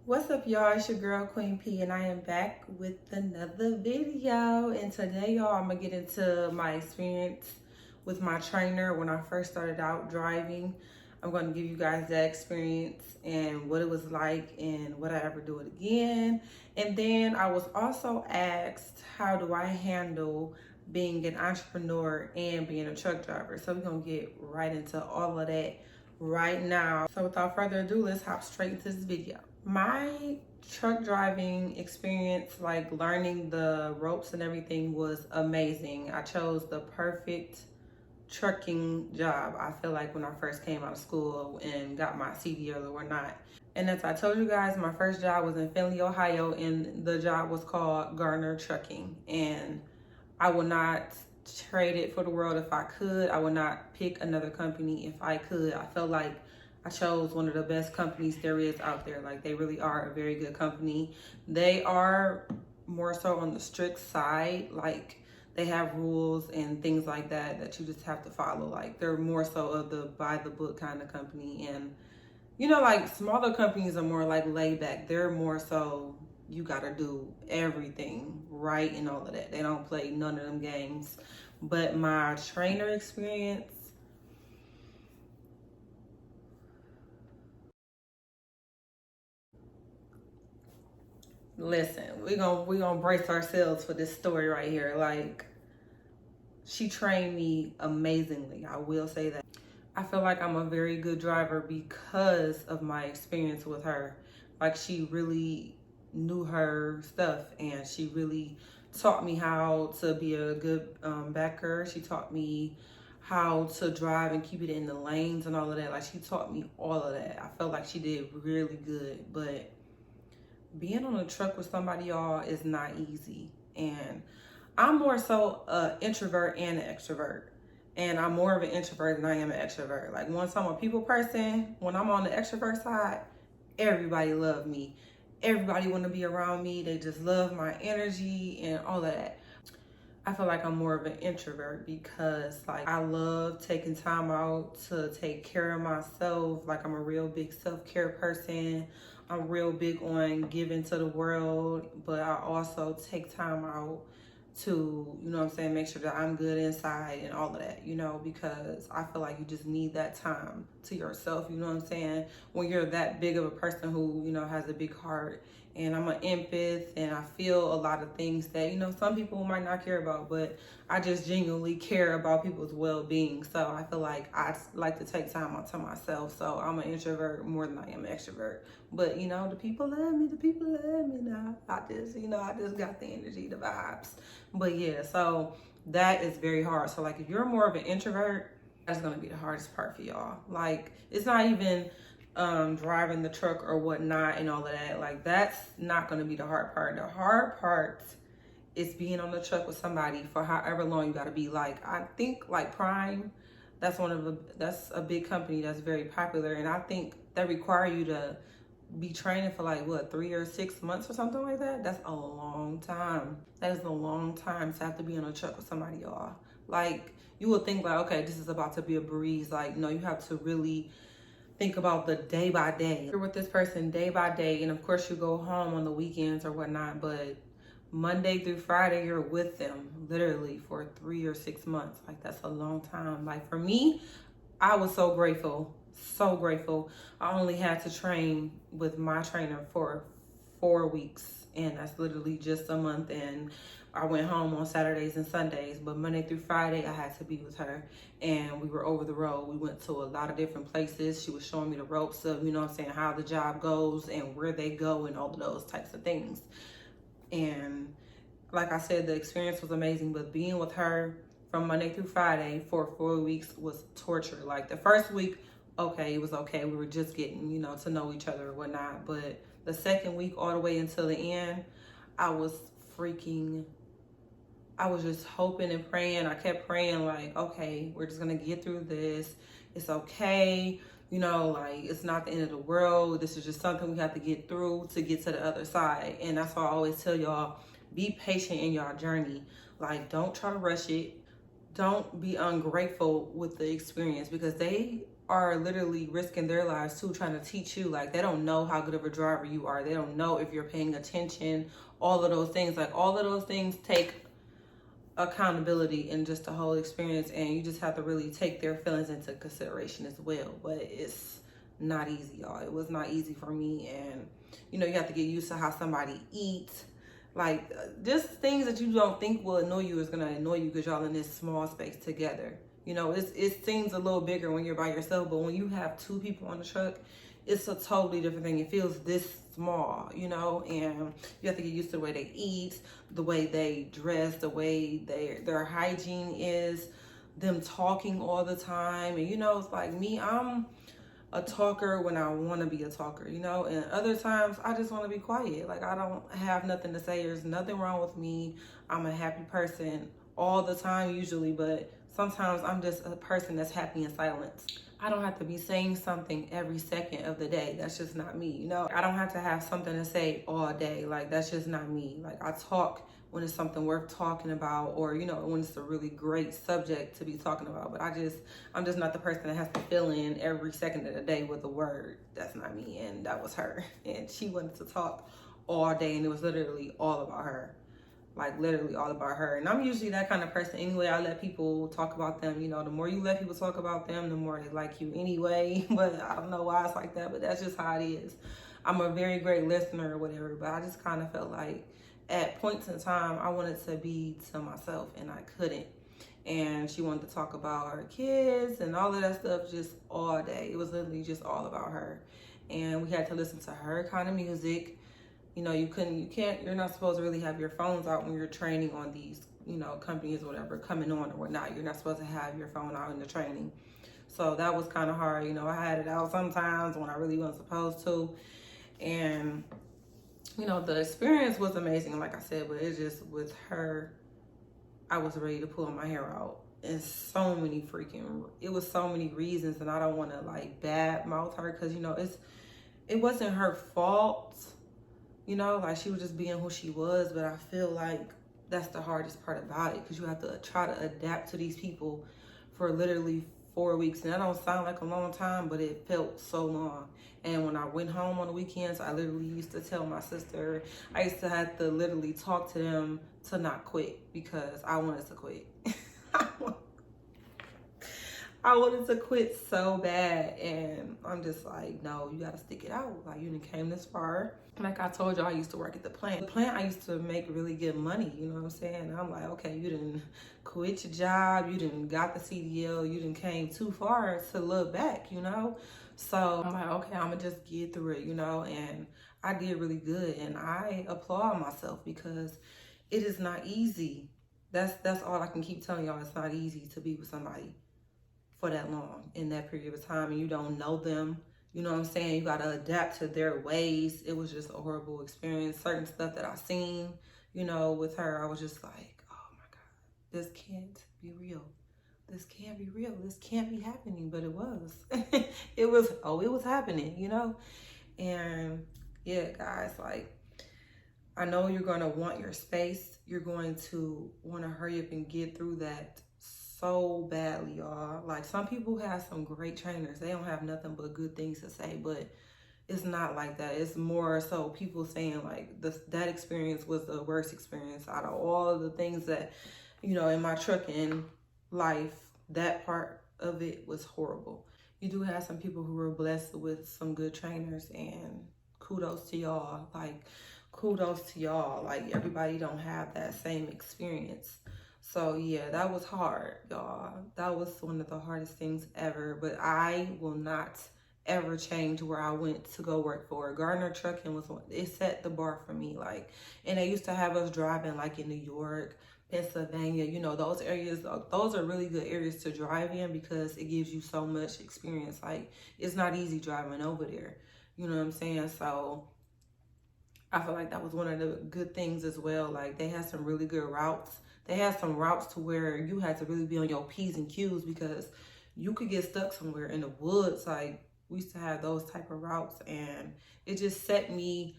What's up, y'all? It's your girl Queen P, and I am back with another video. And today, y'all, I'm gonna get into my experience with my trainer when I first started out driving. I'm gonna give you guys that experience and what it was like and would I ever do it again. And then I was also asked, how do I handle being an entrepreneur and being a truck driver? So we're gonna get right into all of that right now. So without further ado, let's hop straight into this video. My truck driving experience, like learning the ropes and everything, was amazing. I chose the perfect trucking job, I feel like, when I first came out of school and got my CDL or whatnot. And as I told you guys, my first job was in Findlay, Ohio, and the job was called Garner Trucking. And I would not trade it for the world if I could. I would not pick another company if I could. I felt like I chose one of the best companies there is out there. Like, they really are a very good company. They are more so on the strict side. Like, they have rules and things like that that you just have to follow. Like, they're more so of the by the book kind of company. And, you know, like, smaller companies are more like laid back. They're more so, you gotta do everything right and all of that. They don't play none of them games. But my trainer experience, listen, we gonna brace ourselves for this story right here. Like, she trained me amazingly, I will say that. I feel like I'm a very good driver because of my experience with her. Like, she really knew her stuff, and she really taught me how to be a good backer. She taught me how to drive and keep it in the lanes and all of that. Like, she taught me all of that. I felt like she did really good. But being on a truck with somebody, y'all, is not easy. And I'm more so an introvert and an extrovert. And I'm more of an introvert than I am an extrovert. Like, once I'm a people person, when I'm on the extrovert side, everybody love me. Everybody want to be around me. They just love my energy and all of that. I feel like I'm more of an introvert because, like, I love taking time out to take care of myself. Like, I'm a real big self-care person. I'm real big on giving to the world, but I also take time out to, you know what I'm saying, make sure that I'm good inside and all of that, you know, because I feel like you just need that time to yourself, you know what I'm saying? When you're that big of a person who, you know, has a big heart. And I'm an empath, and I feel a lot of things that, you know, some people might not care about, but I just genuinely care about people's well-being. So I feel like I like to take time out to myself. So I'm an introvert more than I am an extrovert. But, you know, the people love me. The people love me now. I just got the energy, the vibes. But yeah, so that is very hard. So, like, if you're more of an introvert, that's going to be the hardest part for y'all. Like, it's not even driving the truck or whatnot and all of that. Like, that's not going to be the hard part. The hard part is being on the truck with somebody for however long you got to be. Like, I think, like, Prime, that's that's a big company that's very popular, and I think they require you to be training for, like, what, 3 or 6 months or something like that. That's a long time. That is a long time to have to be on a truck with somebody, y'all. Like, you would think, like, okay, this is about to be a breeze. Like, no, you have to really think about the day by day. You're with this person day by day, and of course you go home on the weekends or whatnot, but Monday through Friday you're with them literally for 3 or 6 months. Like, that's a long time. Like, for me, I was so grateful, so grateful. I only had to train with my trainer for 4 weeks, and that's literally just a month. And I went home on Saturdays and Sundays, but Monday through Friday, I had to be with her, and we were over the road. We went to a lot of different places. She was showing me the ropes of, you know what I'm saying, how the job goes and where they go and all of those types of things. And like I said, the experience was amazing, but being with her from Monday through Friday for 4 weeks was torture. Like, the first week, okay, it was okay. We were just getting, you know, to know each other or whatnot. But the second week all the way until the end, I was just hoping and praying. I kept praying, like, okay, we're just gonna get through this. It's okay. You know, like, it's not the end of the world. This is just something we have to get through to get to the other side. And that's why I always tell y'all, be patient in your journey. Like, don't try to rush it. Don't be ungrateful with the experience, because they are literally risking their lives too, trying to teach you. Like, they don't know how good of a driver you are. They don't know if you're paying attention, all of those things. Like, all of those things take accountability in just the whole experience, and you just have to really take their feelings into consideration as well. But it's not easy, y'all. It was not easy for me. And you know, you have to get used to how somebody eats. Like, just things that you don't think will annoy you is gonna annoy you because y'all in this small space together. You know, it seems a little bigger when you're by yourself, but when you have two people on the truck, it's a totally different thing. It feels this small, you know, and you have to get used to the way they eat, the way they dress, the way their hygiene is, them talking all the time. And you know, it's like me, I'm a talker when I want to be a talker, you know, and other times I just want to be quiet. Like, I don't have nothing to say. There's nothing wrong with me. I'm a happy person all the time usually, but sometimes I'm just a person that's happy in silence. I don't have to be saying something every second of the day. That's just not me, you know? I don't have to have something to say all day. Like, that's just not me. Like, I talk when it's something worth talking about, or, you know, when it's a really great subject to be talking about. But I'm just not the person that has to fill in every second of the day with a word. That's not me. And that was her. And she wanted to talk all day, and it was literally all about her. Like, literally all about her. And I'm usually that kind of person anyway. I let people talk about them. You know, the more you let people talk about them, the more they like you anyway. But I don't know why it's like that, but that's just how it is. I'm a very great listener or whatever, but I just kind of felt like at points in time I wanted to be to myself and I couldn't. And she wanted to talk about her kids and all of that stuff just all day. It was literally just all about her. And we had to listen to her kind of music. You know, you're not supposed to really have your phones out when you're training on these, you know, companies or whatever, coming on or whatnot. You're not supposed to have your phone out in the training. So that was kind of hard. You know, I had it out sometimes when I really wasn't supposed to. And, you know, the experience was amazing, like I said, but it's just with her, I was ready to pull my hair out. And it was so many reasons, and I don't want to like bad mouth her because, you know, it wasn't her fault. You know, like, she was just being who she was, but I feel like that's the hardest part about it because you have to try to adapt to these people for literally 4 weeks. And that don't sound like a long time, but it felt so long. And when I went home on the weekends, I literally used to tell my sister, I used to have to literally talk to them to not quit because I wanted to quit. I wanted to quit so bad, and I'm just like, no, you gotta stick it out. Like, you done came this far. Like I told you, I used to work at the plant. The plant, I used to make really good money, you know what I'm saying? And I'm like, okay, you done quit your job, you done got the CDL, you done came too far to look back, you know? So I'm like, okay, I'm gonna just get through it, you know? And I did really good, and I applaud myself because it is not easy. That's all I can keep telling y'all. It's not easy to be with somebody for that long in that period of time, and you don't know them. You know what I'm saying? You got to adapt to their ways. It was just a horrible experience. Certain stuff that I seen, you know, with her, I was just like, oh my God, this can't be real. This can't be real. This can't be happening. But it was. it was happening, you know? And yeah, guys, like, I know you're going to want your space. You're going to want to hurry up and get through that so badly, y'all. Like, some people have some great trainers. They don't have nothing but good things to say, but it's not like that. It's more so people saying like that experience was the worst experience out of all of the things that, you know, in my trucking life, that part of it was horrible. You do have some people who were blessed with some good trainers, and kudos to y'all. Like, kudos to y'all. Like, everybody don't have that same experience. So yeah, that was hard, y'all. That was one of the hardest things ever, but I will not ever change where I went to go work for. Gardner Trucking it set the bar for me. Like, and they used to have us driving like in New York, Pennsylvania, you know, those areas, those are really good areas to drive in because it gives you so much experience. Like, it's not easy driving over there. You know what I'm saying? So I feel like that was one of the good things as well. Like, they had some really good routes. They had some routes to where you had to really be on your P's and Q's because you could get stuck somewhere in the woods. Like, we used to have those type of routes, and it just set me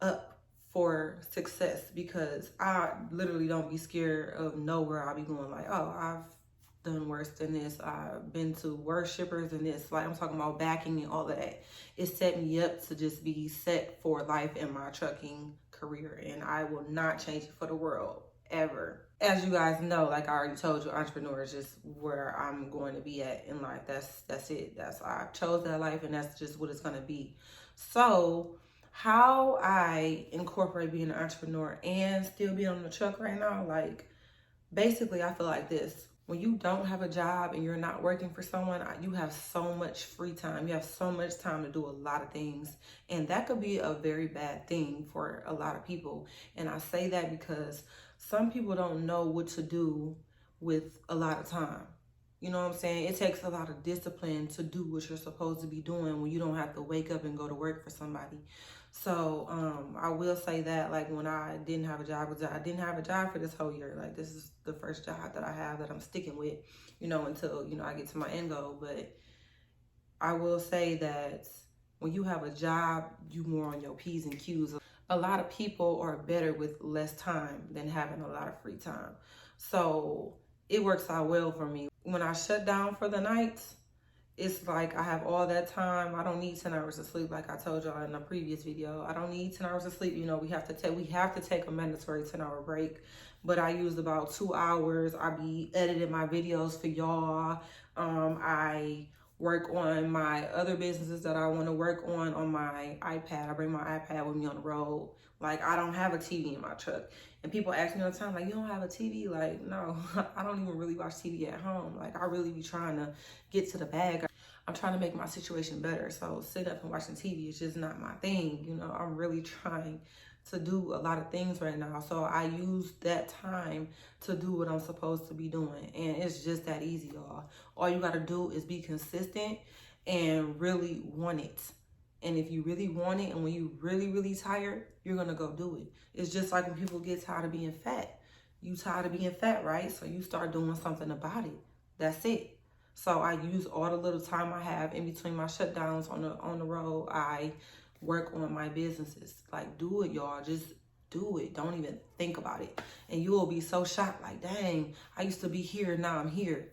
up for success because I literally don't be scared of nowhere. I'll be going like, oh, I've done worse than this. I've been to worse shippers than this. Like, I'm talking about backing and all of that. It set me up to just be set for life in my trucking career, and I will not change it for the world, ever. As you guys know, like I already told you, entrepreneur is just where I'm going to be at in life. That's it. I chose that life, and that's just what it's going to be. So how I incorporate being an entrepreneur and still be on the truck right now, like, basically, I feel like this. When you don't have a job and you're not working for someone, you have so much free time. You have so much time to do a lot of things. And that could be a very bad thing for a lot of people. And I say that because some people don't know what to do with a lot of time. You know what I'm saying? It takes a lot of discipline to do what you're supposed to be doing when you don't have to wake up and go to work for somebody. So I will say that, like, when I didn't have a job, I didn't have a job for this whole year. Like, this is the first job that I have that I'm sticking with, you know, until, you know, I get to my end goal. But I will say that when you have a job, you more on your P's and Q's. A lot of people are better with less time than having a lot of free time. So it works out well for me. When I shut down for the nights, it's like I have all that time. I don't need 10 hours of sleep, like I told y'all in a previous video. I don't need 10 hours of sleep. You know, we have to take a mandatory 10-hour break. But I use about 2 hours. I be editing my videos for y'all. I work on my other businesses that I want to work on my iPad. I bring my iPad with me on the road. Like, I don't have a TV in my truck. And people ask me all the time, like, you don't have a TV? Like, no, I don't even really watch TV at home. Like, I really be trying to get to the bag. I'm trying to make my situation better. So sitting up and watching TV is just not my thing. You know, I'm really trying to do a lot of things right now. So I use that time to do what I'm supposed to be doing. And it's just that easy, y'all. All you got to do is be consistent and really want it. And if you really want it, and when you really, really tired, you're going to go do it. It's just like when people get tired of being fat. You tired of being fat, right? So you start doing something about it. That's it. So I use all the little time I have in between my shutdowns on the road. I work on my businesses. Like, do it, y'all. Just do it. Don't even think about it. And you will be so shocked. Like, dang, I used to be here. Now I'm here.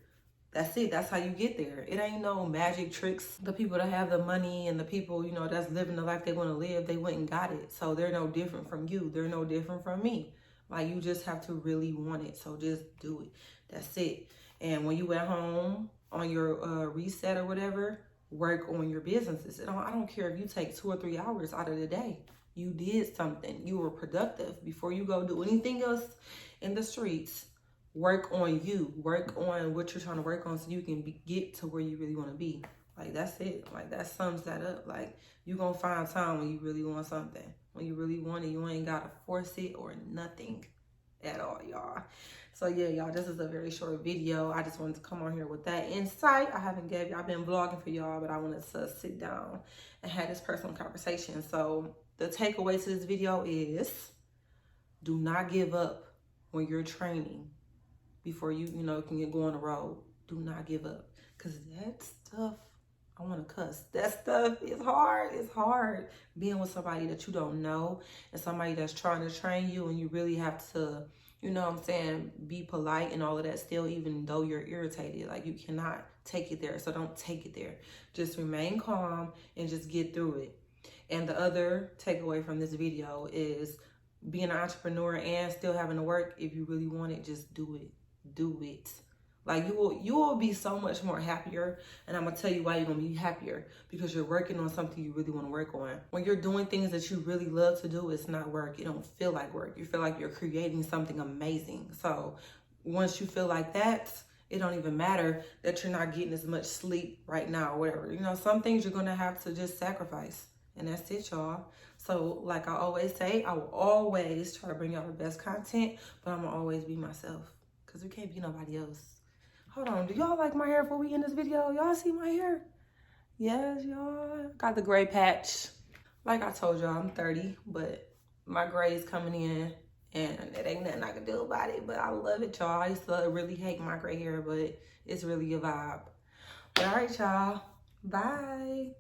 That's it. That's how you get there. It ain't no magic tricks. The people that have the money and the people, you know, that's living the life they want to live, they went and got it. So they're no different from you. They're no different from me. Like, you just have to really want it. So just do it. That's it. And when you at home on your reset or whatever, work on your businesses. I don't care if you take 2 or 3 hours out of the day. You did something. You were productive. Before you go do anything else in the streets, work on you. Work on what you're trying to work on so you can get to where you really want to be. Like, that's it. Like, that sums that up. Like, you're going to find time when you really want something. When you really want it, you ain't got to force it or nothing at all, y'all. So yeah, y'all, this is a very short video. I just wanted to come on here with that insight. I've been vlogging for y'all, but I wanted to sit down and have this personal conversation. So the takeaway to this video is, do not give up when you're training before you can go on the road. Do not give up, because that stuff, I want to cuss. That stuff is hard. It's hard being with somebody that you don't know and somebody that's trying to train you, and you really have to, you know what I'm saying, be polite and all of that still, even though you're irritated. Like, you cannot take it there. So don't take it there. Just remain calm and just get through it. And the other takeaway from this video is being an entrepreneur and still having to work. If you really want it, just do it. Do it. Like, you will be so much more happier. And I'm going to tell you why you're going to be happier. Because you're working on something you really want to work on. When you're doing things that you really love to do, it's not work. It don't feel like work. You feel like you're creating something amazing. So once you feel like that, it don't even matter that you're not getting as much sleep right now or whatever. You know, some things you're going to have to just sacrifice. And that's it, y'all. So like I always say, I will always try to bring y'all the best content. But I'm going to always be myself. Because we can't be nobody else. Hold on, do y'all like my hair before we end this video? Y'all see my hair? Yes, y'all. Got the gray patch. Like I told y'all, I'm 30, but my gray is coming in, and it ain't nothing I can do about it. But I love it, y'all. I used to really hate my gray hair, but it's really a vibe. But all right, y'all. Bye.